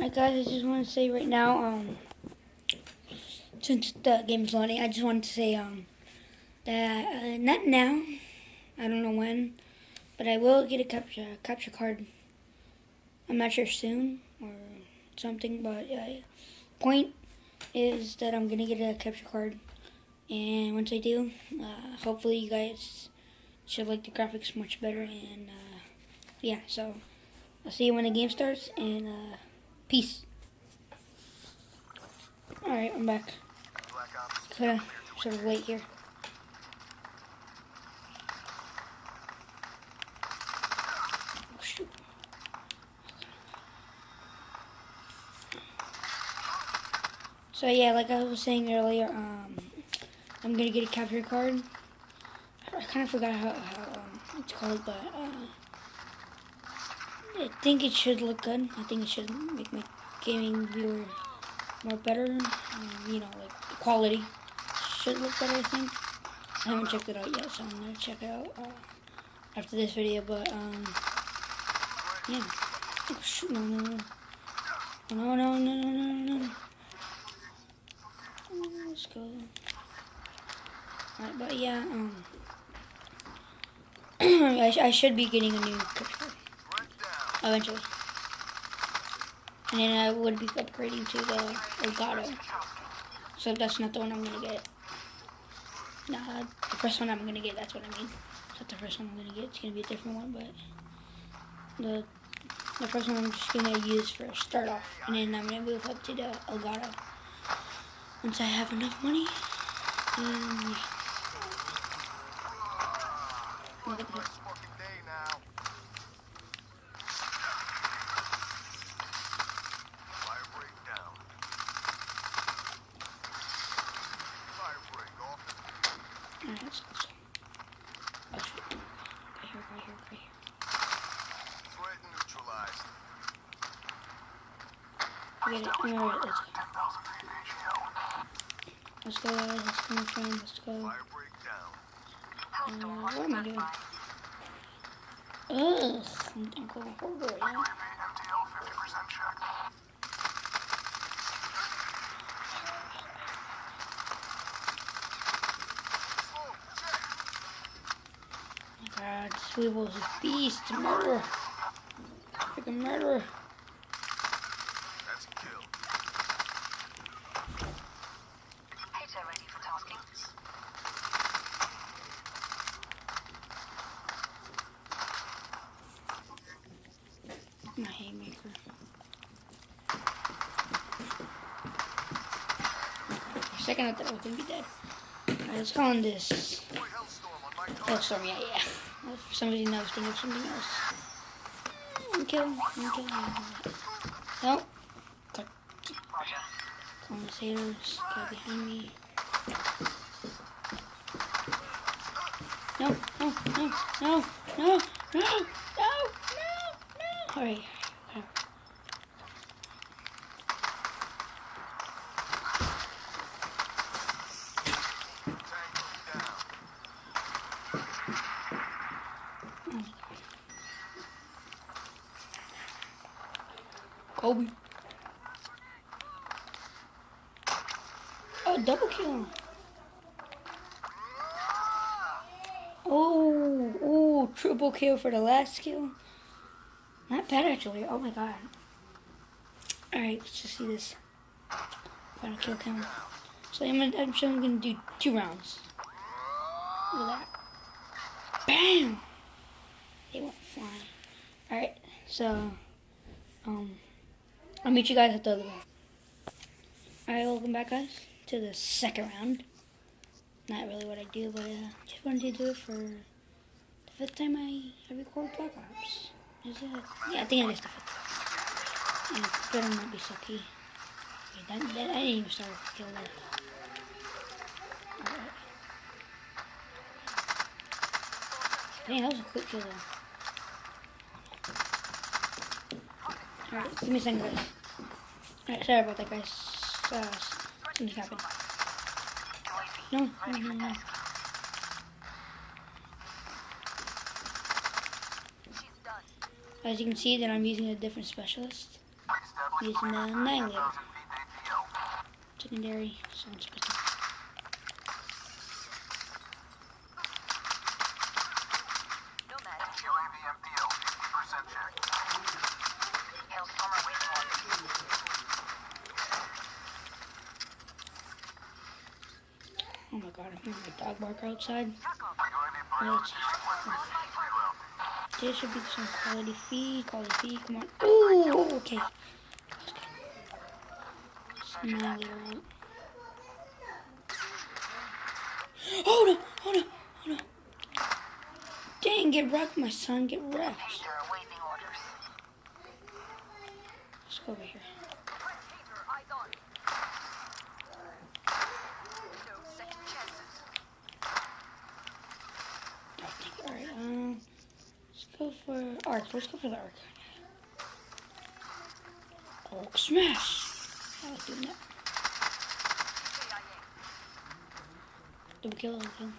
Alright guys, I just want to say right now, since the game is loading, I just wanted to say that not now, I don't know when, but I will get a capture card. I'm not sure soon or something, but point is that I'm gonna get a capture card, and once I do, hopefully you guys should like the graphics much better, and yeah, so I'll see you when the game starts, and peace. Alright, I'm back. Kinda sort of late here. Oh, shoot. So yeah, like I was saying earlier, I'm gonna get a capture card. I kind of forgot how it's called, but I think it should look good. I think it should make my gaming viewer more better. You know, like the quality should look better, I think. I haven't checked it out yet, so I'm gonna check it out after this video. But yeah. Oh shoot! No, no, no, no, no, no, no, no, no. Let's go. Alright, but yeah, I should be getting a new picture eventually, and then I would be upgrading to the Elgato. So that's not the one I'm gonna get. Nah, the first one I'm gonna get. That's what I mean. It's not the first one I'm gonna get. It's gonna be a different one, but the first one I'm just gonna use for a start off, and then I'm gonna move up to the Elgato once I have enough money. And yeah. Look at this. Alright, let's go. Oh shit. Right here. Threat neutralized. Forget it. Alright, let's go. Let's go, my friend. Let's go. Fire breakdown. What am I doing? Ugh, I'm going forward right now. MTL 50% check. Oh my god, this Weevil's a beast. Murderer. Freaking murderer. That's a kill. Hater ready for tasking. My haymaker. For a second I thought I was gonna be dead. Alright, let's go on this. Boy, Hellstorm on my car. Hellstorm, yeah. For some reason I was thinking of something else. Kill. Nope. Calling the sailors. Guy behind me. No. Alright. Kobe. Oh, double kill. Oh, triple kill for the last kill. Not bad actually. Oh my god. Alright, let's just see this. Final kill count. So I'm sure I'm gonna do 2 rounds. Look at that. Bam! They went flying. Alright, so I'll meet you guys at the other round. Alright, welcome back guys to the second round. Not really what I do, but just wanted to do it for the 5th time I record Black Ops. Is it? Yeah, I think it is the 5th. And it better not be sucky. Okay, I didn't even start with the kill there. Alright. Dang, that was a quick kill though. Alright, give me a second guys. Alright, sorry about that guys. Something happened. No. As you can see that I'm using a different specialist. Using the 9 liter. Secondary sounds good. Nomad. UAV MPO, 50% check. Hailstorm awaiting orders. Oh my god, I'm hearing my dog bark outside. Tackle. Let's, On my target. there should be some quality feed, come on. Ooh, okay. Some 9 liter out. Oh no. Dang, get wrecked, my son, get wrecked. Pager awaiting orders. Let's go over here. Pager, eyes on. No second chances. I think, alright, let's go for arc. Let's go for the arc. Arc smash. I like doing that. KIA. Double kill. Wasted.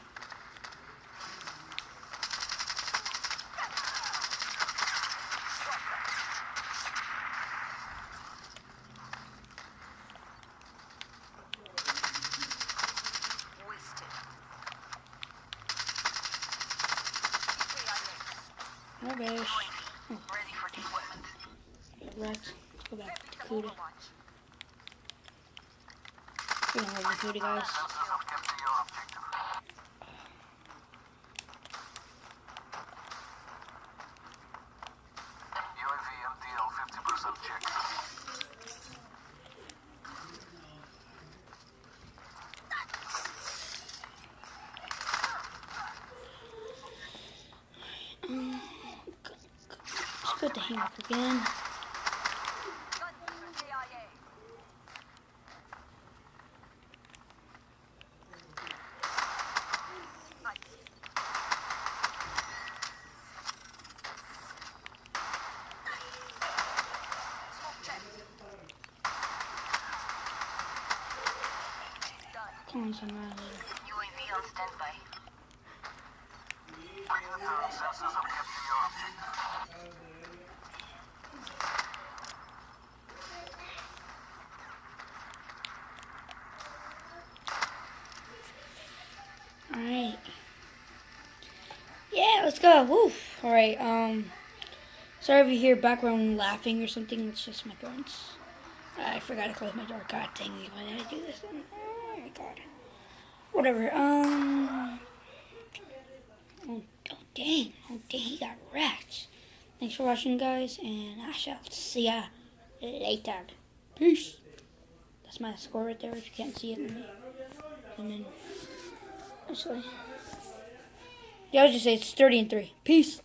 KIA. Rubbish. Ready for deployment. Get wrecked. Let's go back to Kuda. Overwatch. We don't have Kuda, guys. UAV MDL, 50% check. Let's go to Haymark again. Gun for KIA. Smoke check. Done. Come on, son, later. UAV on standby. Bring the third sensors of capture your objective. Alright. Yeah, let's go. Woo. Alright, sorry if you hear background laughing or something. It's just my parents. I forgot to close my door. God dang it, why did I do this? Oh my god. Whatever, oh dang, he got wrecked. Thanks for watching, guys, and I shall see ya later. Peace. That's my score right there, if you can't see it. And then, actually, yeah, I was just say it's 30-3. Peace.